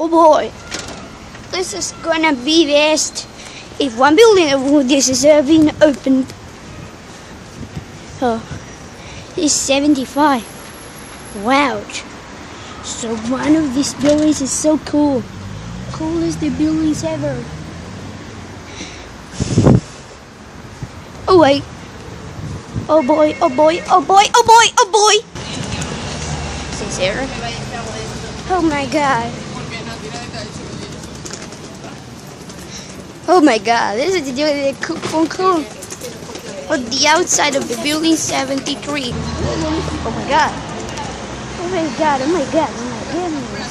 Oh boy, this is gonna be best. If one building of this is being opened, oh, it's 75. Wow. So one of these buildings is so cool. Coolest the buildings ever. Oh wait. Oh boy, oh boy, oh boy, oh boy, oh boy. Is there? Oh my god. Oh my god, this is the cool. On the outside of the building 73. Oh my god. Oh my god, oh my god, oh my goodness.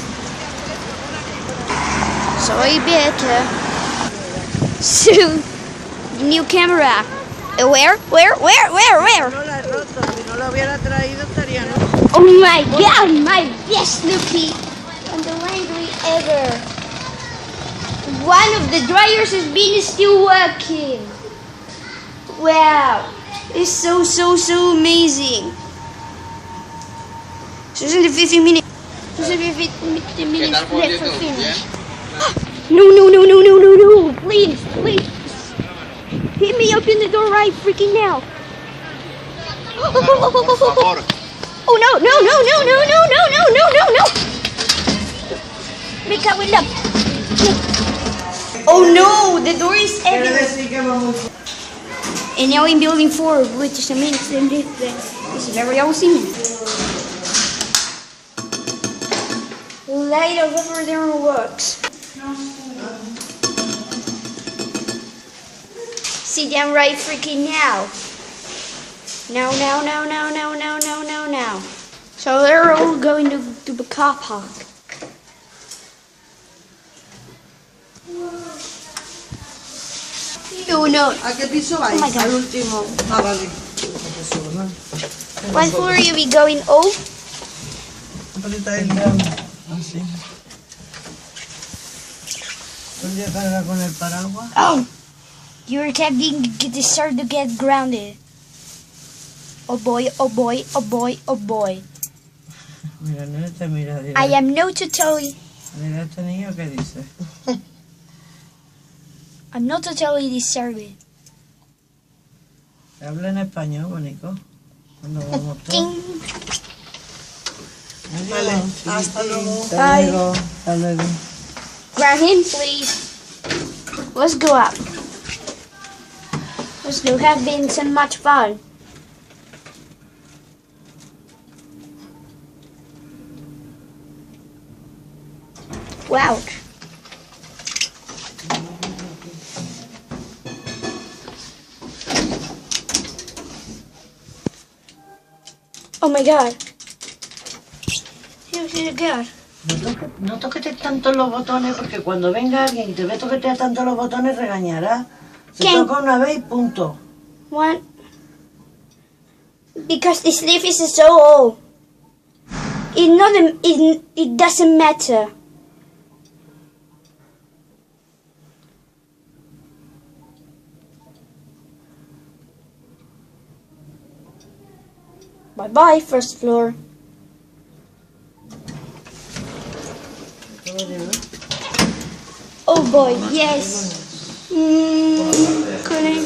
So I better soon new camera. Where? Oh my god, my best Snoopy and the laundry ever. One of the dryers has been still working. Wow, it's so amazing. So it's in the 15 minutes. Just 15 minutes left for finish. No, please. Hit me up in the door right freaking now. Oh no. Make that window. Oh no, the door is everywhere. And now in building 4, which is a minute and this is very awesome. Light over there works. Sit down right freaking now. No. So they're all going to the car park. Oh no. ¿A qué piso vais? Oh my God. Al último. Ah, vale. What floor are we going? Oh? Así. ¿Dónde carga con el paraguas? Oh! You're attempting to start to get grounded. Oh boy. Mira, no te mira. I am not totally... Mira este niño que dice. I'm not totally disturbed. Habla en español, bonito. Cuando vamos todos. Ding. Vale, hasta luego. Bye. Hasta luego. Grab him, please. Let's go up. Let's go have been so much fun. Wow. Oh my god. Oh my god. No toquetes tanto los botones porque cuando venga alguien y te ve toquetear tanto los botones regañará. Se ¿Quién? toca una vez y punto. What? Because this leaf is so old. It doesn't matter. Bye-bye, first floor. Oh boy, yes. Couldn't